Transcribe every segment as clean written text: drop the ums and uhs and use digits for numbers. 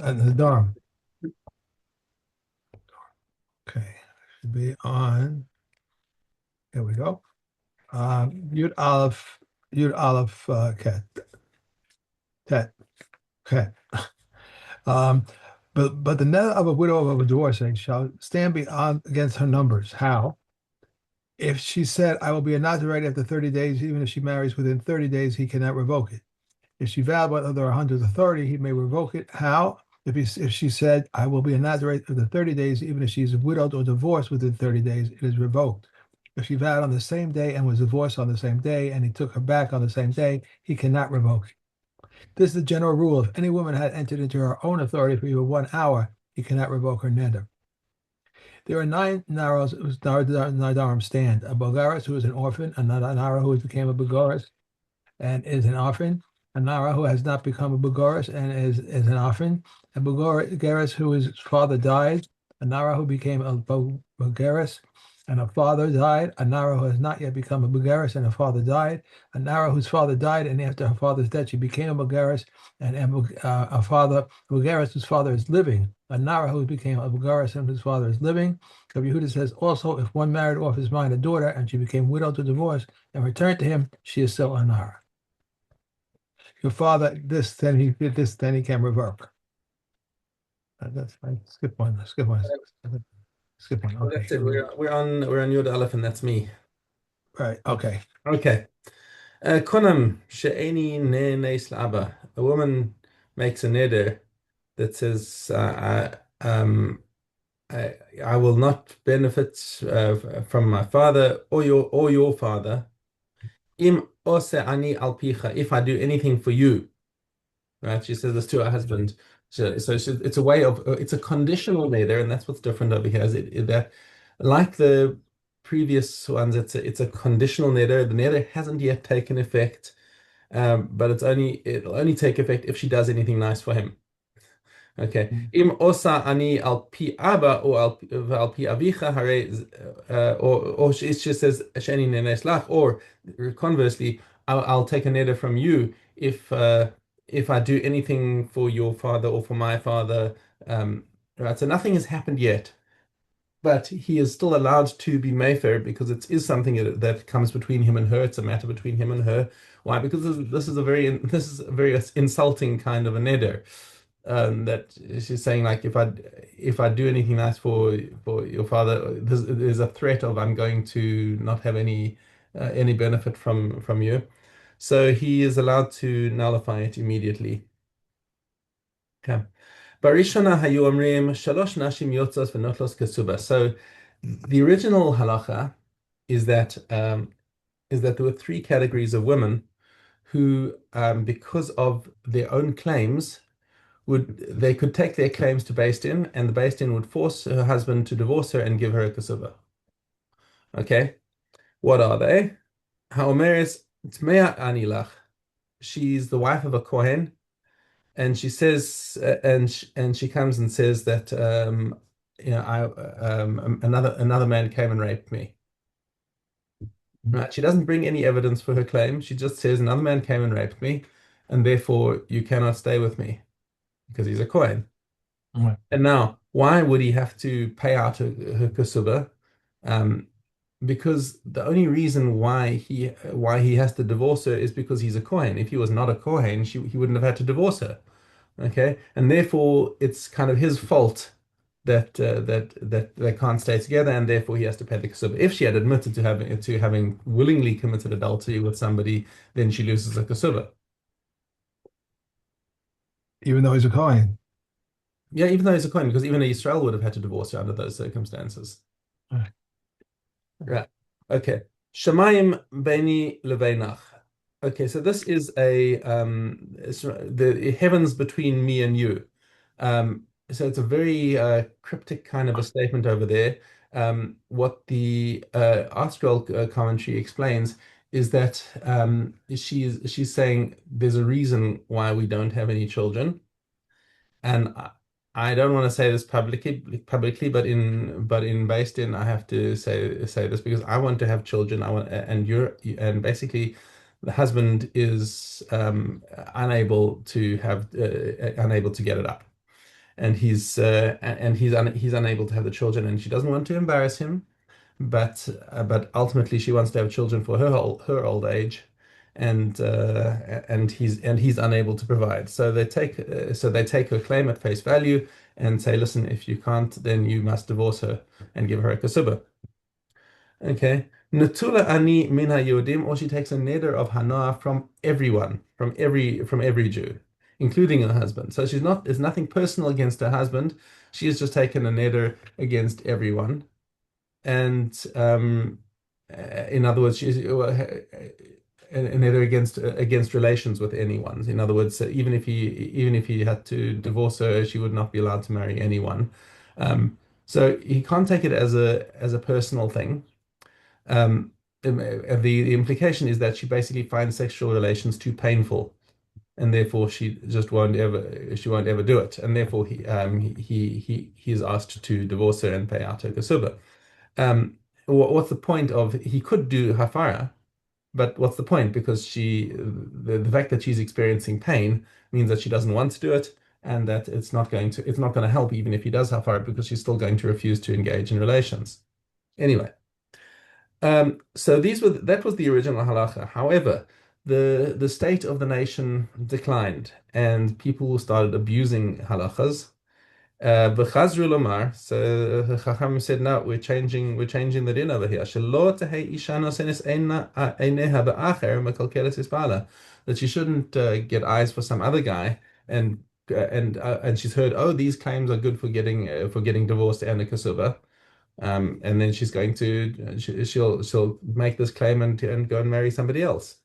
Nedarim. Okay, should be on. Here we go. Yud Aleph, Yud Aleph, Ket, Tet, Ket. Um, but the net of a widow of a divorcing shall stand beyond against her numbers. How? If she said, "I will be a Nazirite after 30 days," even if she marries within 30 days, he cannot revoke it. If she vowed by other 130, he may revoke it. How? If she said, "I will be a Nazirite after 30 days," even if she is widowed or divorced within 30 days, it is revoked. If she vowed on the same day and was divorced on the same day, and he took her back on the same day, he cannot revoke it. This is the general rule. If any woman had entered into her own authority for even 1 hour, he cannot revoke her neder. There are nine narrows whose Nadarim stand: a Bogaris who is an orphan, a Nara who became a Bogaris and is an orphan, a Nara who has not become a Bogaris and is an orphan, a Bogaris whose father died, a Nara who became a Bogaris and a father died, a Nara who has not yet become a Bogaris and a father died, a Nara whose father died and after her father's death she became a Bogaris, and a Bogaris whose father is living, a Nara who became a Bogaris and whose father is living. Rabbi Yehuda says also, if one married off his mind a daughter and she became widowed to divorce and returned to him, she is still a Nara. Your father this, then he did this, then he can revoke. That's fine. Skip one. Skip one. Skip one. Well, Okay, that's it. here we go. We're on Yud Aleph, and that's me. Right. Okay. Okay. Konam she'eni ne neis la'aba. A woman makes a neder that says, I will not benefit from my father or your father. Im ose ani al picha. If I do anything for you, right? She says this to her husband. It's a way of it's a conditional neder, and that's what's different over here. Is that like the previous ones, it's a conditional neder. The neder hasn't yet taken effect, but it'll only take effect if she does anything nice for him. Okay. Im osa ani al pi aba or al pi avicha hare or she just says sheni nenes lach, or conversely, I'll take a neder from you if I do anything for your father or for my father. Right. So nothing has happened yet, but he is still allowed to be Mayfair because it is something that comes between him and her. It's a matter between him and her. Why? Because this is a very insulting kind of a neder. That she's saying, like, if I do anything nice for your father, there's a threat of I'm going to not have any benefit from you. So he is allowed to nullify it immediately. Okay. Barishana hayu omrim shalosh nashim yotzos v'notlos kesuba. So the original halacha is that there were three categories of women who, because of their own claims, they could take their claims to Beis Din, and the Beis Din would force her husband to divorce her and give her a kesuba. Okay, what are they? Haomeres tmea anilach. She's the wife of a kohen, and she says, and she comes and says that, I another man came and raped me. Right? She doesn't bring any evidence for her claim. She just says another man came and raped me, and therefore you cannot stay with me because he's a kohen. Right. And now, why would he have to pay out her kasuba? Um, because the only reason why he has to divorce her is because he's a Kohen. If he was not a Kohen, he wouldn't have had to divorce her. Okay, and therefore it's kind of his fault that they can't stay together, and therefore he has to pay the kasuba. If she had admitted to having willingly committed adultery with somebody, then she loses a kasuba. Even though he's a Kohen. Yeah, even though he's a Kohen, because even Israel would have had to divorce her under those circumstances. Right. Right. Okay. Shemayim Beini Leveinach. Okay, so this is it's the heavens between me and you. So it's a very cryptic kind of a statement over there. What the Artscroll commentary explains is that she's saying there's a reason why we don't have any children, and I don't want to say this publicly, but in based in I have to say this because I want to have children. I want, and basically the husband is unable to get it up. he's unable to have the children, and she doesn't want to embarrass him, but ultimately she wants to have children for her old age, and he's unable to provide. So they take her claim at face value and say, listen, if you can't, then you must divorce her and give her a kasubah. Okay. Natula ani min Yehudim, or she takes a neder of hana from everyone, from every Jew, including her husband. So she's not, there's nothing personal against her husband. She has just taken a neder against everyone. And in other words, she's a neder against relations with anyone. In other words, even if he had to divorce her, she would not be allowed to marry anyone. So he can't take it as a personal thing. The implication is that she basically finds sexual relations too painful, and therefore she won't ever do it, and therefore he is asked to divorce her and pay out her kasuba. What's the point of he could do hafara, but what's the point? Because the fact that she's experiencing pain means that she doesn't want to do it, and that it's not going to help even if he does hafara because she's still going to refuse to engage in relations. Anyway. So that was the original halacha. However, the state of the nation declined, and people started abusing halachas. V'chazru lomar. So the Chacham said, "No, we're changing the din over here. Shelo tehei isha nosenes eineha be'acher mekalkeles isbala." That she shouldn't get eyes for some other guy, and she's heard, oh, these claims are good for getting divorced and a kasuba. And then she's going to she'll make this claim and go and marry somebody else.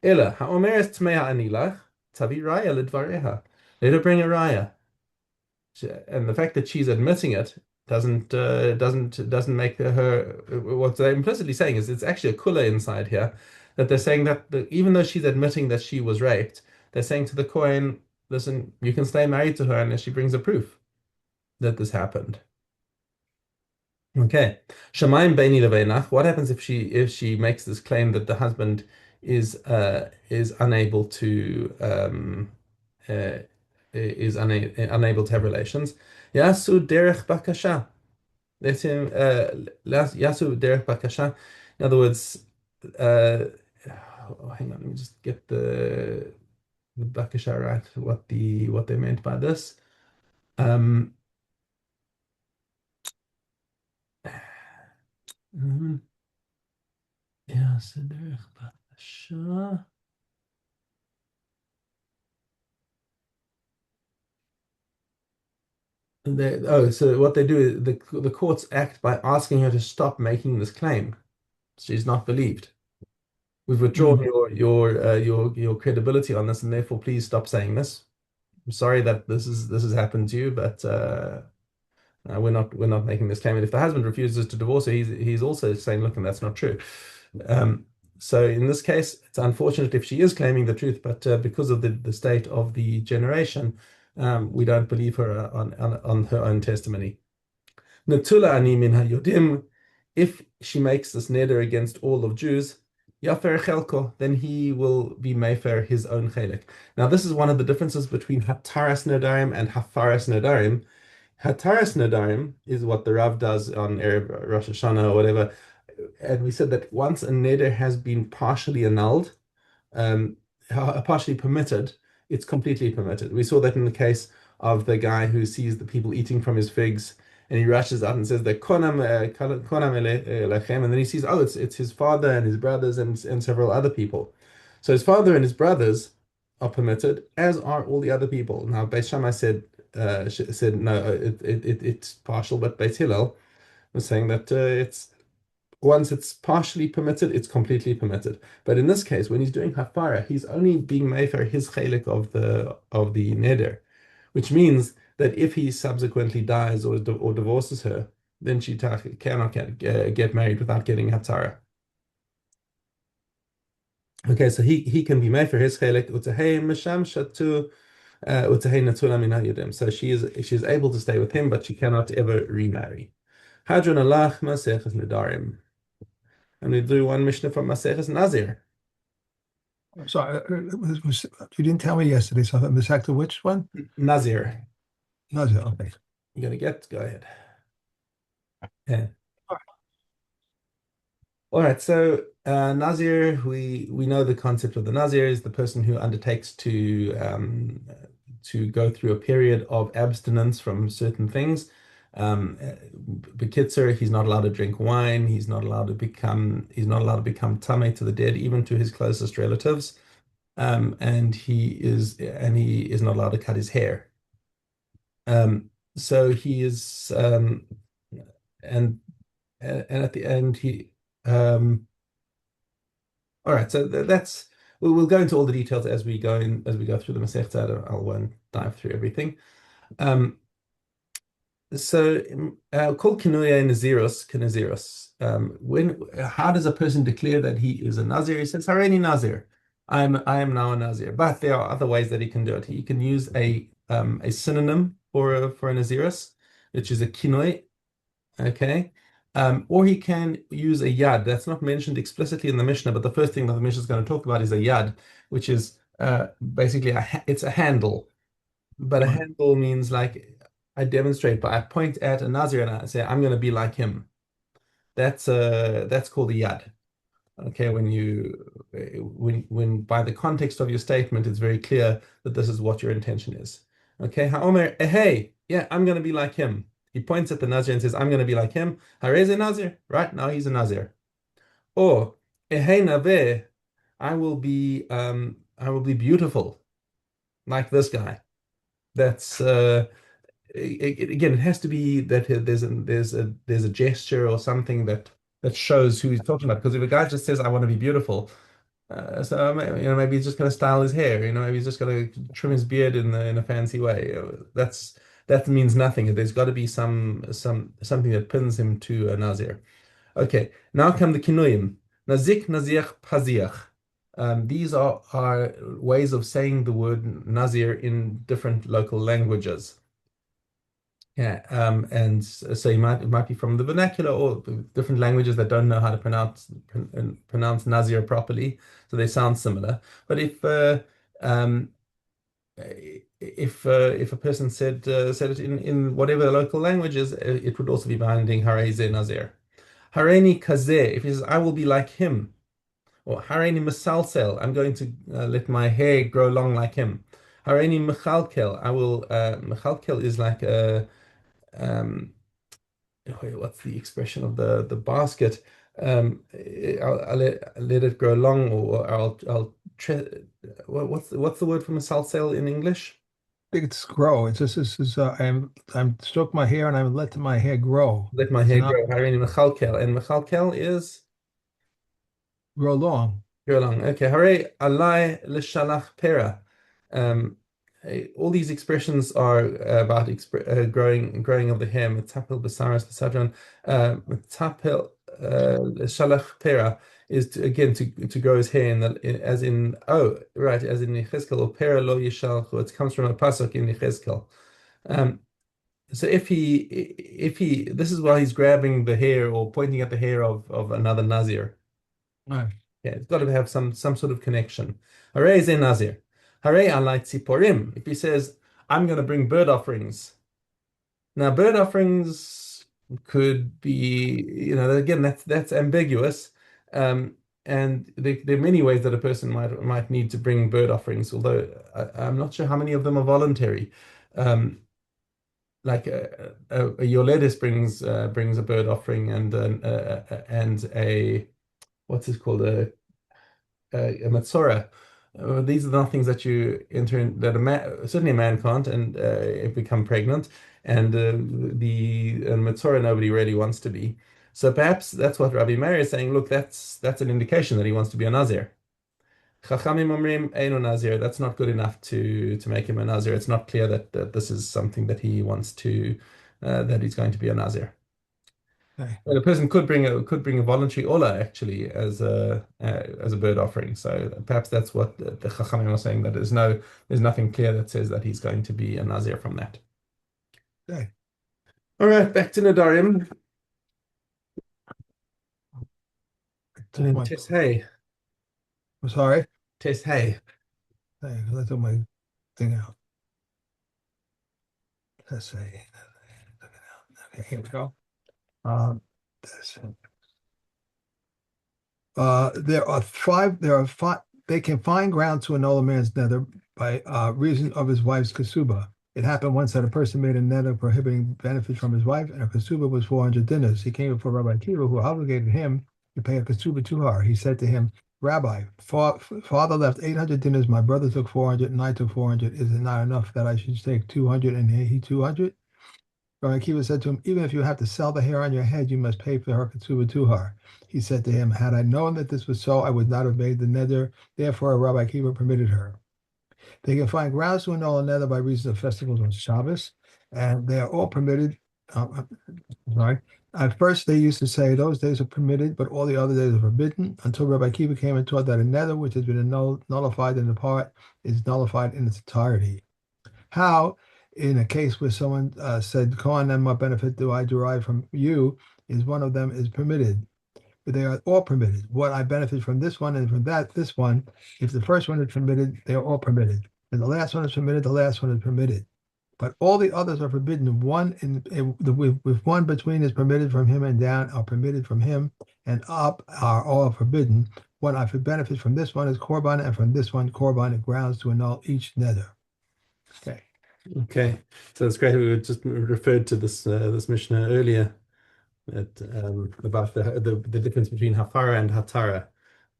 Ella ha'omeres tmea anilach tavi raya lidvareha. Let her bring a raya. And the fact that she's admitting it doesn't make her what they're implicitly saying is it's actually a kula inside here that they're saying that even though she's admitting that she was raped, they're saying to the Kohen, listen, you can stay married to her unless she brings a proof that this happened. Okay. Shemaim beini leveinach. What happens if she makes this claim that the husband is unable to uh, unable to have relations? Yasu derech bakasha. Let him yasu derech bakasha. In other words, hang on, let me just get the bakasha right. What they meant by this. Um, yasu derech bakasha. So what they do is the courts act by asking her to stop making this claim. She's not believed. We've withdrawn Mhm. your credibility on this, and therefore please stop saying this. I'm sorry that this has happened to you, but we're not making this claim. And if the husband refuses to divorce her, he's also saying, look, and that's not true. Um, so in this case, it's unfortunate if she is claiming the truth, but because of the state of the generation, we don't believe her on her own testimony. Natula ani min hayodim. If she makes this neder against all of Jews, yafer chelko, then he will be mefer his own chelik. Now, this is one of the differences between hataras nedarim and hafaras nedarim. Hataras nedarim is what the Rav does on Erev Rosh Hashanah or whatever, and we said that once a neder has been partially annulled, um, partially permitted, it's completely permitted. We saw that in the case of the guy who sees the people eating from his figs, and he rushes out and says that konam lechem, and then he sees, oh, it's his father and his brothers and several other people. So his father and his brothers are permitted, as are all the other people. Now, Beis Shammai said no, it's partial, but Beis Hillel was saying that it's once it's partially permitted, it's completely permitted. But in this case, when he's doing hafara, he's only being mefer his chelik of the neder, which means that if he subsequently dies or divorces her, then she cannot get married without getting hatara. Okay, so he can be mefer his chelik utahei misham shatu utahei natula min haYudim. So she's able to stay with him, but she cannot ever remarry. Hadron alach maseches nedarim. And we do one Mishnah from Maseches Nazir. So you didn't tell me yesterday, so Masechta which one? Nazir. Nazir. Okay. You gonna get? Go ahead. Yeah. All right. So Nazir, we know the concept of the Nazir is the person who undertakes to go through a period of abstinence from certain things. Bekitzer, he's not allowed to drink wine. He's not allowed to become tameh to the dead, even to his closest relatives. And he is not allowed to cut his hair. So he is and and at the end he all right, so that's we'll go into all the details as we go through the Masechta. I won't dive through everything. Um, called kinuya naziros kanaziros. When how does a person declare that he is a nazir? He says, "Hareini nazir." I am now a nazir. But there are other ways that he can do it. He can use a synonym for a naziros, which is a kinui. Okay. Or he can use a yad. That's not mentioned explicitly in the Mishnah, but the first thing that the Mishnah is going to talk about is a yad, which is basically it's a handle. But a Right. handle means like I demonstrate, but I point at a Nazir and I say, I'm going to be like him. That's called a yad. Okay, when by the context of your statement, it's very clear that this is what your intention is. Okay, Haomer, hey, yeah, I'm gonna be like him. He points at the Nazir and says, I'm gonna be like him. Harez a Nazir, right? Now he's a Nazir. Or hey naveh, I will be beautiful like this guy. That's again, it has to be that there's a gesture or something that shows who he's talking about. Because if a guy just says, "I want to be beautiful," maybe he's just going to style his hair. Maybe he's just going to trim his beard in a fancy way. That means nothing. There's got to be something that pins him to a nazir. Okay, now come the kinuyim. Nazik, naziach, paziach. These are ways of saying the word nazir in different local languages. Yeah, and so it might be from the vernacular or different languages that don't know how to pronounce Nazir properly, so they sound similar. But um, if a person said it in whatever the local language is, it would also be binding Hareze Nazir. Hareini Kazeh, if he says I will be like him, or Hareini Masalsel, I'm going to let my hair grow long like him. Hareini Mechalkel, I will Mechalkel is like a wait, what's the expression of the basket? I'll let it grow long, or I'll what's the word for masal sale in English? I think it's grow. It's just this is I'm stroke my hair and I'm letting my hair grow. Let my So hair now grow. Harini mechalkel, and mechalkel is grow long. go along. Okay, hare alai l'shalach pera. Um, all these expressions are about growing of the hair. Metapel besaras l'sadron. Metapel l'shalach pera is again to grow his hair as in oh right as in Yechezkel or pera lo yishalchu. It comes from a pasuk in Yechezkel. Um, so if he this is why he's grabbing the hair or pointing at the hair of another Nazir. Right. Yeah, it's got to have some sort of connection. Hare ze Nazir. Hare alai tziporim. If he says, I'm going to bring bird offerings. Now, bird offerings could be, again, that's ambiguous. And there are many ways that a person might need to bring bird offerings, although I'm not sure how many of them are voluntary. Um, like a Yoledis brings a bird offering and a what's it called a Matsora. These are not things that you enter in that certainly a man can't and become pregnant, and the Matsora nobody really wants to be. So perhaps that's what Rabbi Meir is saying. Look, that's an indication that he wants to be a Nazir. Chachamim omrim eino Nazir. That's not good enough to make him a Nazir. It's not clear that this is something that he wants to that he's going to be a Nazir. Okay. And a person could bring a voluntary ola actually as a bird offering. So perhaps that's what the Chachamim are saying, that there's nothing clear that says that he's going to be a Nazir from that. Okay. All right, back to Nedarim. I took my Tes hey, I'm sorry. tes hey. Hey, I took my thing out. let's see. Okay, here we go. Um, this- there are five. There are five. They can find ground to annul a man's nether by reason of his wife's kasuba. It happened once that a person made a nether prohibiting benefit from his wife, and a kasuba was 400 dinars. He came before Rabbi Akiva, who obligated him to pay a kasuba to her. He said to him, Rabbi, father left 800 dinars, my brother took 400, and I took 400. Is it not enough that I should take 200 and he 200? Rabbi Akiva said to him, even if you have to sell the hair on your head, you must pay for her kasuba to her. He said to him, had I known that this was so, I would not have made the nether. Therefore, Rabbi Akiva permitted her. They can find grounds to annul a nether by reason of festivals on Shabbos, and they are all permitted. Sorry. At first, they used to say those days are permitted, but all the other days are forbidden, until Rabbi Akiva came and taught that a nether which has been nullified in the part is nullified in its entirety. How, in a case where someone said, Kohen, and what benefit do I derive from you, is one of them is permitted. They are all permitted. What I benefit from this one and from this one, if the first one is permitted, they are all permitted. And the last one is permitted, the last one is permitted. But all the others are forbidden. With one between is permitted from him and down are permitted from him and up are all forbidden. What I benefit from this one is korban, and from this one korban it grounds to annul each nether. Okay. Okay, so it's great. We just referred to this Mishnah earlier that about the difference between hafara and hatara,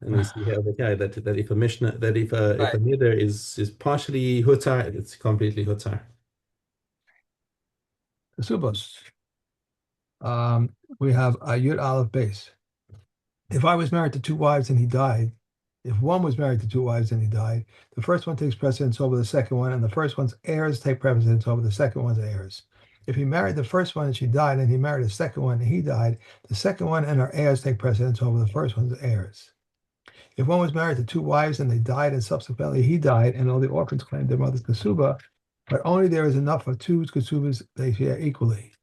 and we see here over here that if a Mishnah if a Right. neder is partially hutar, it's completely hutar. The subos. We have a Yud Aleph base. If I was married to two wives and he died, if one was married to two wives and he died, the first one takes precedence over the second one, and the first one's heirs take precedence over the second one's heirs. If he married the first one and she died, and he married the second one and he died, the second one and her heirs take precedence over the first one's heirs. If one was married to two wives and they died, and subsequently he died, and all the orphans claimed their mother's kasuba, but only there is enough of two kasubas they share equally.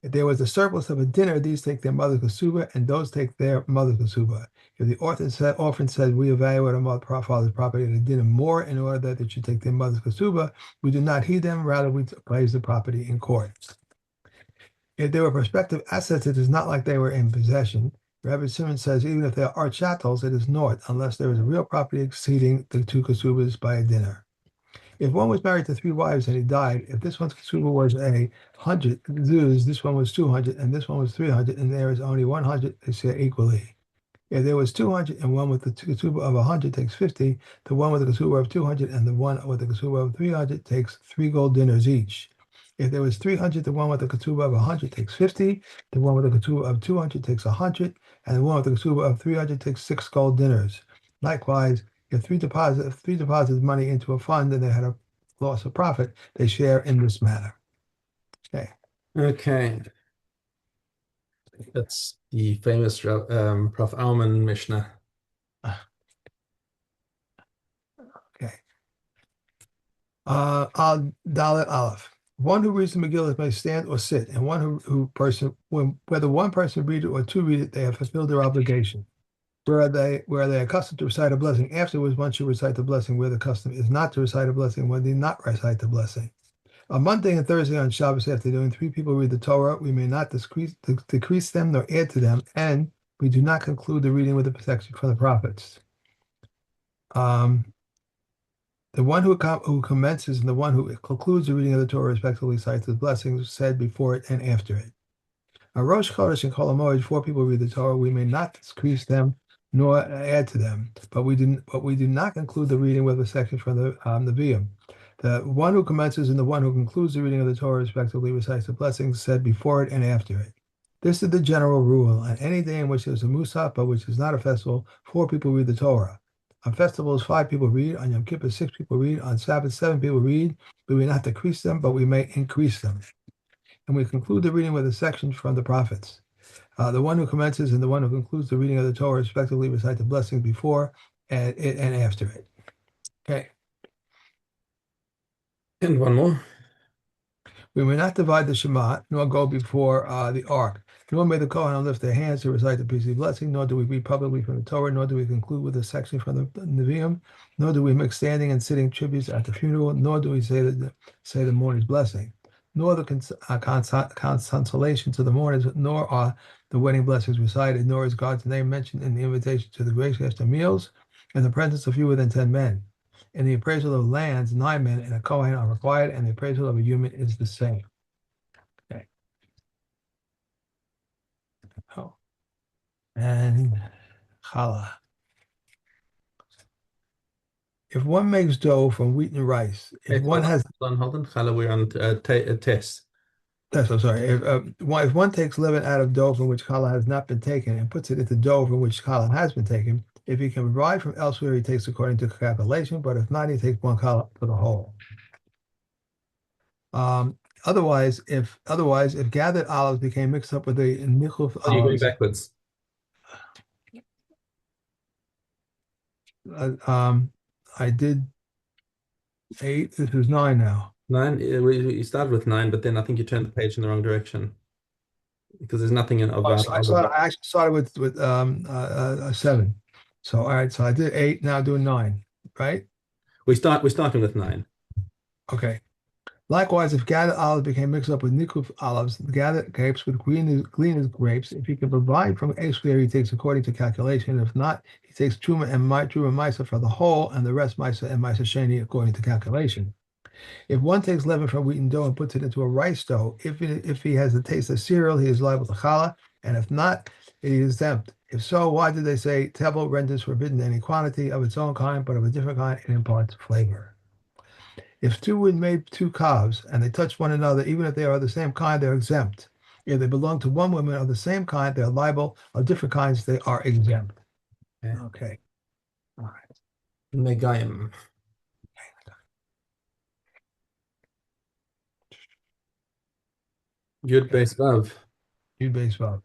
If there was a surplus of a dinner, these take their mother's kasuba, and those take their mother's kasuba. If the orphan said, we evaluate our father's property at a dinner more in order that it should take their mother's kasuba, we do not heed them, rather we place the property in court. If they were prospective assets, it is not like they were in possession. Rabbi Simon says, even if they are chattels, it is naught, unless there is a real property exceeding the two kasubas by a dinner. If one was married to three wives and he died, if this one's kasuba was 100 zuz, this one was 200, and this one was 300, and there is only 100, they share equally. If there was 200 and one with the kasuba of 100 takes 50, the one with the kasuba of 200 and the one with the kasuba of 300 takes 3 gold dinars each. If there was 300, the one with the kasuba of 100 takes 50, the one with the kasuba of 200 takes 100, and the one with the kasuba of 300 takes 6 gold dinars. Likewise, if three deposits money into a fund and they had a loss of profit, they share in this manner. Okay. Okay, that's the famous Prof. Alman Mishnah. Okay. Dalet Aleph. One who reads the Megillah may stand or sit, and one whether one person read it or two read it, they have fulfilled their obligation. Where they are accustomed to recite a blessing, afterwards one should recite the blessing. Where the custom is not to recite a blessing, one do not recite the blessing. On Monday and Thursday on Shabbos afternoon, three people read the Torah. We may not decrease them nor add to them, and we do not conclude the reading with a section from the prophets. The one who commences and the one who concludes the reading of the Torah respectively cites the blessings said before it and after it. On Rosh Chodesh and Kol HaMoed, four people read the Torah. We may not decrease them nor add to them, but we do not conclude the reading with a section from the Nevi'im. The one who commences and the one who concludes the reading of the Torah respectively recites the blessings said before it and after it. This is the general rule. On any day in which there is a Musaf, but which is not a festival, four people read the Torah. On festivals, 5 people read. On Yom Kippur, 6 people read. On Sabbath, 7 people read. We may not decrease them, but we may increase them. And we conclude the reading with a section from the prophets. The one who commences and the one who concludes the reading of the Torah respectively recite the blessing before and after it. Okay. And one more. We may not divide the Shema, nor go before the ark, nor may the Kohen lift their hands to recite the priestly blessing, nor do we read publicly from the Torah, nor do we conclude with a section from the Nevi'im, nor do we make standing and sitting tributes at the funeral, nor do we say the mourner's blessing. nor the consolation to the mourners, nor are the wedding blessings recited, nor is God's name mentioned in the invitation to the grace after meals, in the presence of fewer than 10 men. In the appraisal of lands, 9 men and a Kohen are required, and the appraisal of a human is the same. Okay. Oh. And challah. If one makes dough from wheat and rice, if Okay, one has hold on. Chala, we're on test. That's, I'm sorry. If one takes leaven out of dough from which challah has not been taken and puts it into dough from which challah has been taken, if he can provide from elsewhere, he takes according to calculation, but if not, he takes one challah for the whole. Otherwise, if gathered olives became mixed up with the nichuf Oh, you're going olives, backwards. uh, um, I did 8. This is 9 now. 9. You started with 9, but then I think you turned the page in the wrong direction because there's nothing in about I actually started with 7. So all right, so I did 8. Now doing 9. Right? We're starting with 9. Okay. Likewise, if gathered olives became mixed up with nikuf olives, gathered grapes with gleaners grapes, if he can provide from elsewhere, he takes according to calculation. If not, he takes truma and misa for the whole, and the rest misa and misa sheni according to calculation. If one takes leaven from wheaten dough and puts it into a rice dough, if he has the taste of cereal, he is liable to challah, and if not, he is exempt. If so, why did they say table renders forbidden any quantity of its own kind, but of a different kind, it imparts flavor? If two women made two calves and they touch one another, even if they are the same kind, they're exempt. If they belong to one woman of the same kind, they're liable. Of different kinds, they are exempt. Okay. Okay. All right. Negayim. Yud Beis Vav. Yud Beis Vav.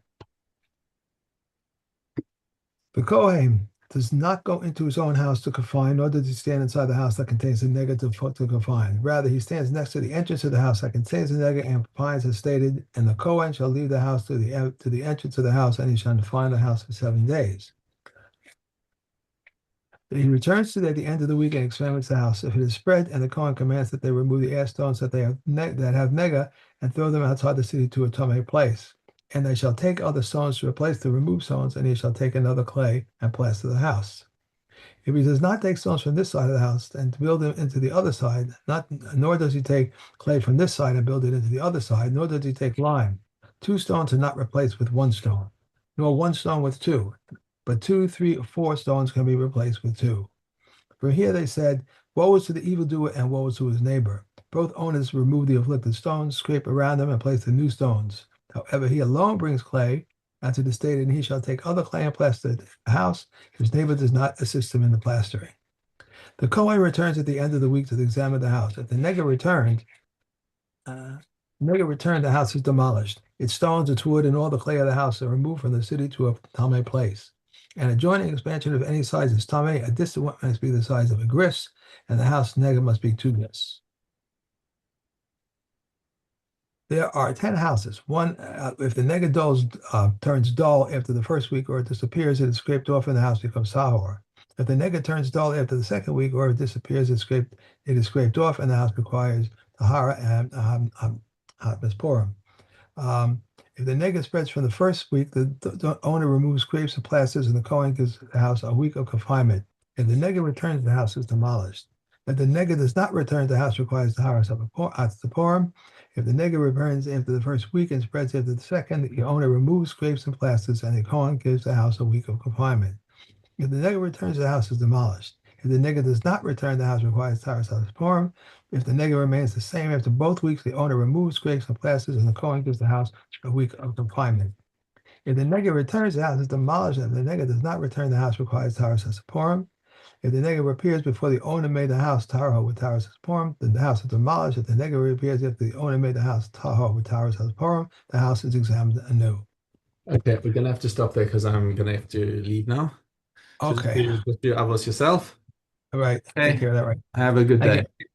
The Kohen does not go into his own house to confine, nor does he stand inside the house that contains the negative to confine. Rather, he stands next to the entrance of the house that contains the negative and confines as stated, and the Kohen shall leave the house to the entrance of the house, and he shall confine the house for 7 days. He returns to it at the end of the week and examines the house. If it is spread, and the Kohen commands that they remove the ash stones that have nega and throw them outside the city to a tamei place. And they shall take other stones to replace the removed stones, and he shall take another clay and plaster the house. If he does not take stones from this side of the house and build them into the other side, nor does he take clay from this side and build it into the other side, nor does he take lime. 2 stones are not replaced with 1 stone, nor 1 stone with 2, but 2, 3, or 4 stones can be replaced with 2. For here they said, woe is to the evildoer and woe is to his neighbor. Both owners remove the afflicted stones, scrape around them, and place the new stones. However, he alone brings clay, as it is stated, and he shall take other clay and plaster the house. His neighbor does not assist him in the plastering. The Kohen returns at the end of the week to examine the house. If the nigger returned, the house is demolished. Its stones, its wood, and all the clay of the house are removed from the city to a tamei place. An adjoining expansion of any size is tamei. A distant one must be the size of a gris, and the house nigger must be 2 gris. There are 10 houses. One, if the nigger turns dull after the first week or it disappears, it is scraped off and the house becomes tahor. If the nigger turns dull after the second week or it disappears, it is scraped off and the house requires tahara and misporum. If the nigger spreads from the first week, the owner removes scrapes and plasters, and the Kohen gives the house a week of confinement. If the nigger returns, the house is demolished. If the nigger does not return, the house requires the haras of the If the nigger returns after the first week and spreads after the second, the owner removes scrapes and plasters, and the Kohen gives the house a week of confinement. If the nigger returns, the house is demolished. If the nigger does not return, the house requires haras of the If the nigger remains the same after both weeks, the owner removes scrapes and plasters, and the Kohen gives the house a week of confinement. If the nigger returns, the house is demolished. And if the nigger does not return, the house requires taharas hasaporim. If the nigger appears before the owner made the house tahara with taharas hasaporim, then the house is demolished. If the nigger reappears after the owner made the house tahara with taharas hasaporim, the house is examined anew. Okay, we're gonna have to stop there because I'm gonna have to leave now. So Okay. just do avos yourself. All right. Take Okay. care of that, right? Have a good Thank day. you.